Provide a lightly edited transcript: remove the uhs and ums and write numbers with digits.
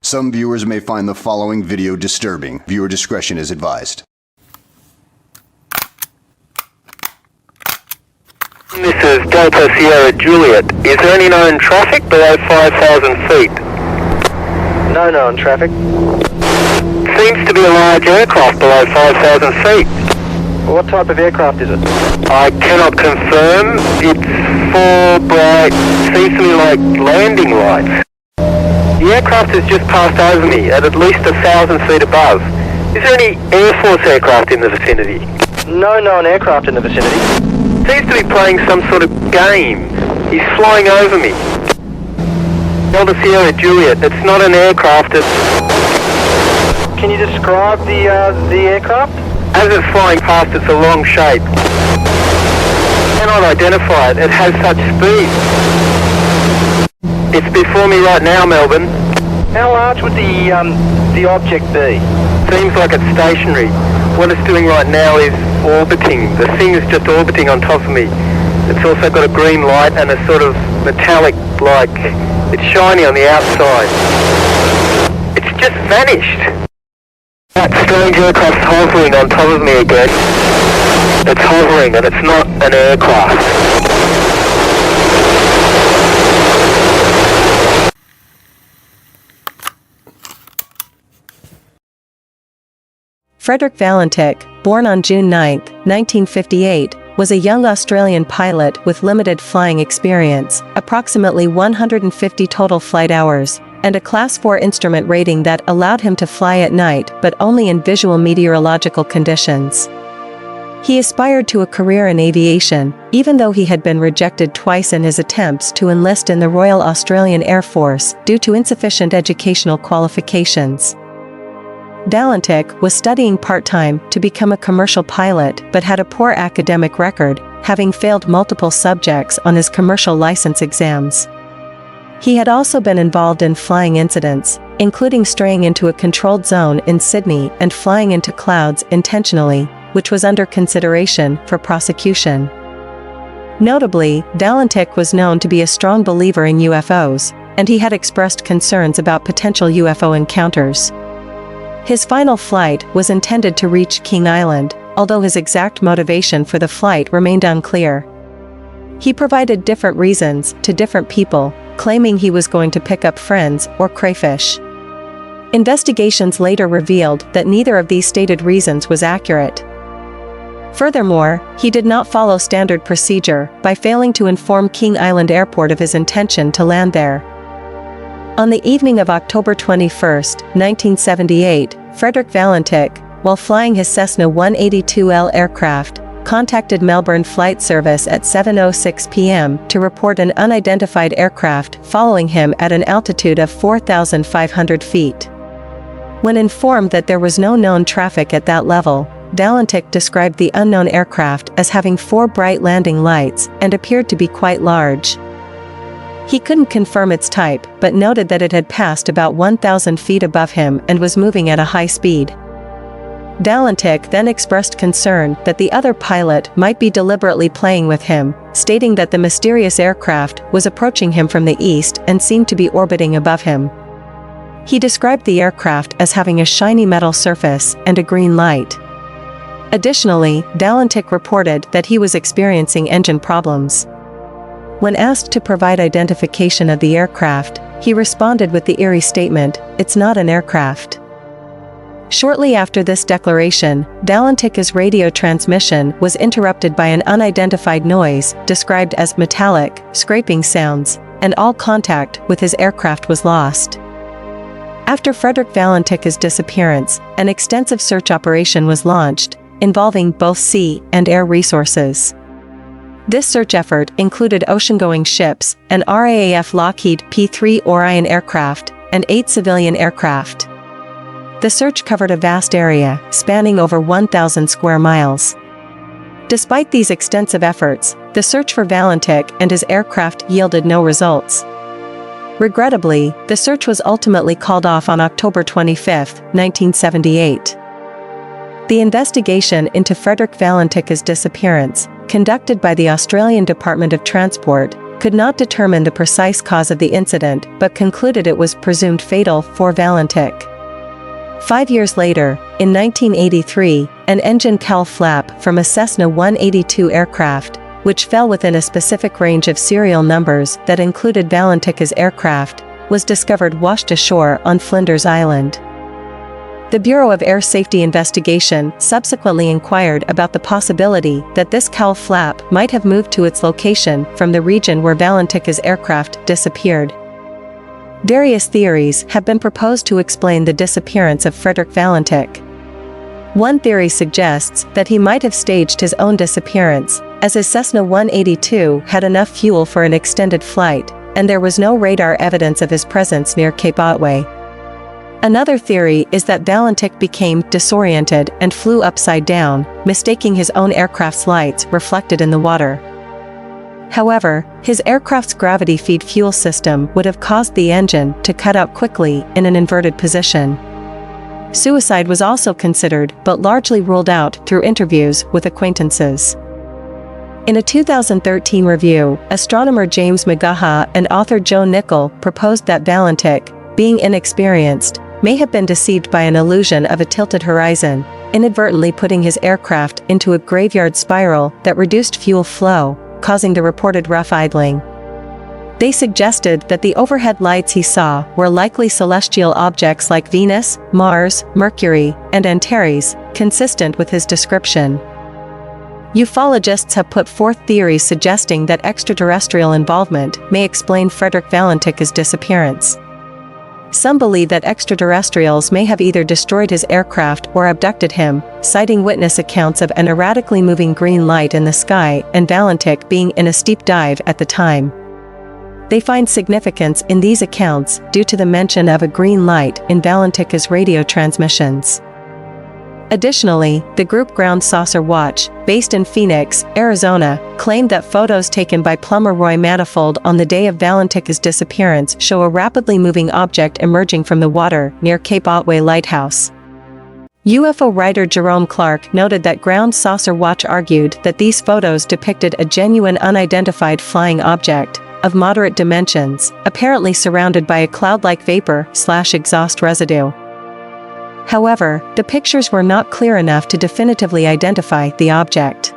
Some viewers may find the following video disturbing. Viewer discretion is advised. This is Delta Sierra Juliet. Is there any known traffic below 5,000 feet? No known traffic. Seems to be a large aircraft below 5,000 feet. What type of aircraft is it? I cannot confirm. It's four bright, seems to me like landing lights. The aircraft has just passed over me at least 1,000 feet above. Is there any Air Force aircraft in the vicinity? No known aircraft in the vicinity. Seems to be playing some sort of game. He's flying over me. Delta Sierra Juliet, it's not an aircraft, it's... Can you describe the aircraft? As it's flying past, it's a long shape. Cannot identify it, it has such speed. It's before me right now, Melbourne. How large would the object be? Seems like it's stationary. What it's doing right now is orbiting. The thing is just orbiting on top of me. It's also got a green light and a sort of metallic, like, it's shiny on the outside. It's just vanished. That strange aircraft's hovering on top of me again. It's hovering and it's not an aircraft. Frederick Valentich, born on June 9, 1958, was a young Australian pilot with limited flying experience, approximately 150 total flight hours, and a Class 4 instrument rating that allowed him to fly at night but only in visual meteorological conditions. He aspired to a career in aviation, even though he had been rejected twice in his attempts to enlist in the Royal Australian Air Force due to insufficient educational qualifications. Valentich was studying part-time to become a commercial pilot but had a poor academic record, having failed multiple subjects on his commercial license exams. He had also been involved in flying incidents, including straying into a controlled zone in Sydney and flying into clouds intentionally, which was under consideration for prosecution. Notably, Valentich was known to be a strong believer in UFOs, and he had expressed concerns about potential UFO encounters. His final flight was intended to reach King Island, although his exact motivation for the flight remained unclear. He provided different reasons to different people, claiming he was going to pick up friends or crayfish. Investigations later revealed that neither of these stated reasons was accurate. Furthermore, he did not follow standard procedure by failing to inform King Island Airport of his intention to land there. On the evening of October 21, 1978, Frederick Valentich, while flying his Cessna 182L aircraft, contacted Melbourne Flight Service at 7:06 p.m. to report an unidentified aircraft following him at an altitude of 4,500 feet. When informed that there was no known traffic at that level, Valentich described the unknown aircraft as having four bright landing lights and appeared to be quite large. He couldn't confirm its type, but noted that it had passed about 1,000 feet above him and was moving at a high speed. Valentich then expressed concern that the other pilot might be deliberately playing with him, stating that the mysterious aircraft was approaching him from the east and seemed to be orbiting above him. He described the aircraft as having a shiny metal surface and a green light. Additionally, Valentich reported that he was experiencing engine problems. When asked to provide identification of the aircraft, he responded with the eerie statement, "It's not an aircraft." Shortly after this declaration, Valentich's radio transmission was interrupted by an unidentified noise described as metallic, scraping sounds, and all contact with his aircraft was lost. After Frederick Valentich's disappearance, an extensive search operation was launched, involving both sea and air resources. This search effort included ocean-going ships, an RAAF Lockheed P-3 Orion aircraft, and 8 civilian aircraft. The search covered a vast area, spanning over 1,000 square miles. Despite these extensive efforts, the search for Valentich and his aircraft yielded no results. Regrettably, the search was ultimately called off on October 25, 1978. The investigation into Frederick Valentich's disappearance, conducted by the Australian Department of Transport, could not determine the precise cause of the incident but concluded it was presumed fatal for Valentich. 5 years later, in 1983, an engine cowl flap from a Cessna 182 aircraft, which fell within a specific range of serial numbers that included Valentich's aircraft, was discovered washed ashore on Flinders Island. The Bureau of Air Safety Investigation subsequently inquired about the possibility that this cowl flap might have moved to its location from the region where Valentich's aircraft disappeared. Various theories have been proposed to explain the disappearance of Frederick Valentich. One theory suggests that he might have staged his own disappearance, as his Cessna 182 had enough fuel for an extended flight, and there was no radar evidence of his presence near Cape Otway. Another theory is that Valentich became disoriented and flew upside down, mistaking his own aircraft's lights reflected in the water. However, his aircraft's gravity feed fuel system would have caused the engine to cut out quickly in an inverted position. Suicide was also considered but largely ruled out through interviews with acquaintances. In a 2013 review, astronomer James McGaha and author Joe Nickell proposed that Valentich, being inexperienced, may have been deceived by an illusion of a tilted horizon, inadvertently putting his aircraft into a graveyard spiral that reduced fuel flow, causing the reported rough idling. They suggested that the overhead lights he saw were likely celestial objects like Venus, Mars, Mercury, and Antares, consistent with his description. Ufologists have put forth theories suggesting that extraterrestrial involvement may explain Frederick Valentich's disappearance. Some believe that extraterrestrials may have either destroyed his aircraft or abducted him, citing witness accounts of an erratically moving green light in the sky and Valentich being in a steep dive at the time. They find significance in these accounts due to the mention of a green light in Valentich's radio transmissions. Additionally, the group Ground Saucer Watch, based in Phoenix, Arizona, claimed that photos taken by plumber Roy Manifold on the day of Valentich's disappearance show a rapidly moving object emerging from the water near Cape Otway Lighthouse. UFO writer Jerome Clark noted that Ground Saucer Watch argued that these photos depicted a genuine unidentified flying object, of moderate dimensions, apparently surrounded by a cloud-like vapor/exhaust residue. However, the pictures were not clear enough to definitively identify the object.